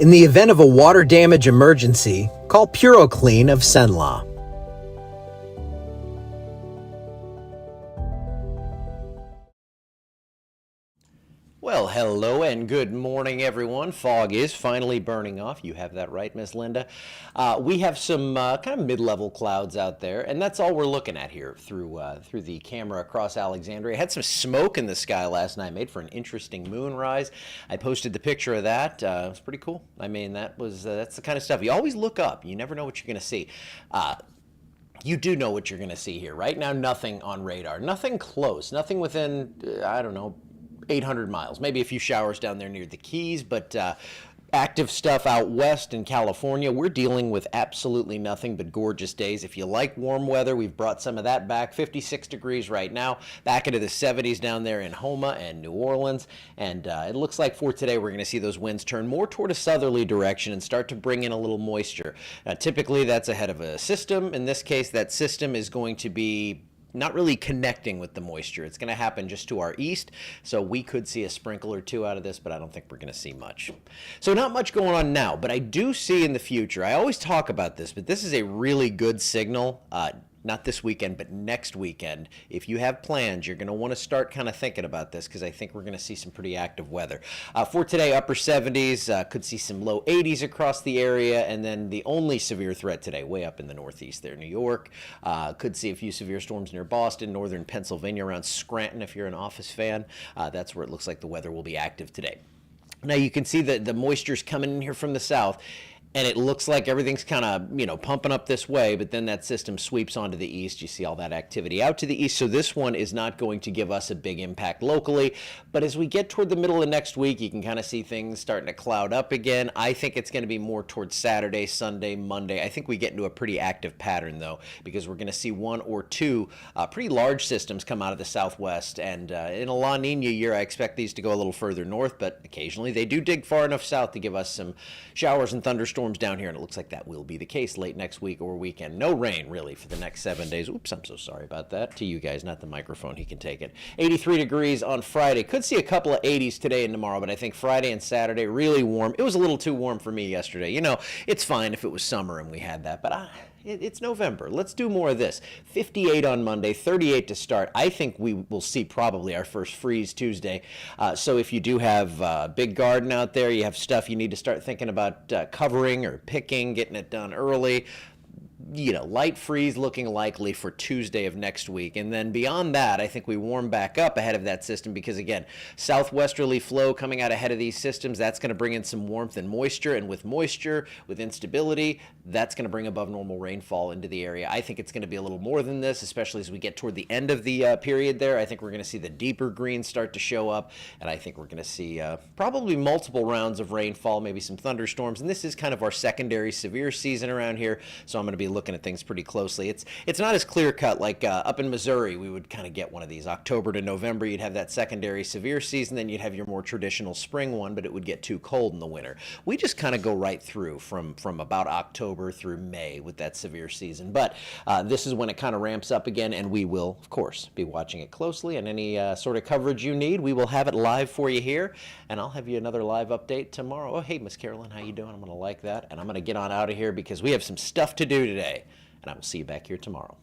In the event of a water damage emergency, call PuroClean of Cenla. Well, hello and good morning, everyone. Fog is finally burning off. You have that right, Miss Linda. We have some kind of mid-level clouds out there, and that's all we're looking at here through the camera across Alexandria. Had some smoke in the sky last night, made for an interesting moonrise. I posted the picture of that. It was pretty cool. I mean, that's the kind of stuff you always look up. You never know what you're going to see. You do know what you're going to see here. Right now, nothing on radar, nothing close, nothing within, I don't know, 800 miles, maybe a few showers down there near the Keys, but active stuff out west in California. We're dealing with absolutely nothing but gorgeous days. If you like warm weather, we've brought some of that back. 56 degrees right now, back into the 70s down there in Homa and New Orleans. And it looks like for today, we're going to see those winds turn more toward a southerly direction and start to bring in a little moisture. Typically, that's ahead of a system. In this case, that system is going to be not really connecting with the moisture. It's going to happen just to our east, so we could see a sprinkle or two out of this, but I don't think we're going to see much. So not much going on now, but I do see in the future, I always talk about this, but this is a really good signal. Not this weekend, but next weekend. If you have plans, you're going to want to start kind of thinking about this because I think we're going to see some pretty active weather. For today, upper 70s, could see some low 80s across the area, and then the only severe threat today, way up in the northeast there, New York. Could see a few severe storms near Boston, northern Pennsylvania, around Scranton if you're an Office fan. That's where it looks like the weather will be active today. Now you can see that the moisture's coming in here from the south. And it looks like everything's kind of, pumping up this way, but then that system sweeps onto the east. You see all that activity out to the east. So this one is not going to give us a big impact locally. But as we get toward the middle of next week, you can kind of see things starting to cloud up again. I think it's going to be more towards Saturday, Sunday, Monday. I think we get into a pretty active pattern, though, because we're going to see one or two pretty large systems come out of the southwest. And in a La Nina year, I expect these to go a little further north, but occasionally they do dig far enough south to give us some showers and thunderstorms down here, and it looks like that will be the case late next week or weekend. No rain, really, for the next 7 days. Oops, I'm so sorry about that. To you guys, not the microphone. He can take it. 83 degrees on Friday. Could see a couple of 80s today and tomorrow, but I think Friday and Saturday, really warm. It was a little too warm for me yesterday. It's fine if it was summer and we had that, but it's November. Let's do more of this. 58 on Monday, 38 to start. I think we will see probably our first freeze Tuesday. So if you do have a big garden out there, you have stuff you need to start thinking about covering or picking, getting it done early. Light freeze looking likely for Tuesday of next week. And then beyond that, I think we warm back up ahead of that system because, again, southwesterly flow coming out ahead of these systems, that's going to bring in some warmth and moisture. And with moisture, with instability, that's going to bring above normal rainfall into the area. I think it's going to be a little more than this, especially as we get toward the end of the period there. I think we're going to see the deeper greens start to show up. And I think we're going to see probably multiple rounds of rainfall, maybe some thunderstorms. And this is kind of our secondary severe season around here. So I'm going to be looking at things pretty closely. It's not as clear cut like up in Missouri. We would kind of get one of these October to November. You'd have that secondary severe season, then you'd have your more traditional spring one, but it would get too cold in the winter. We just kind of go right through from about October through May with that severe season. But this is when it kind of ramps up again, and we will, of course, be watching it closely. And any sort of coverage you need, we will have it live for you here. And I'll have you another live update tomorrow. Oh, hey, Miss Carolyn, how you doing? I'm going to like that. And I'm going to get on out of here because we have some stuff to do today. And I will see you back here tomorrow.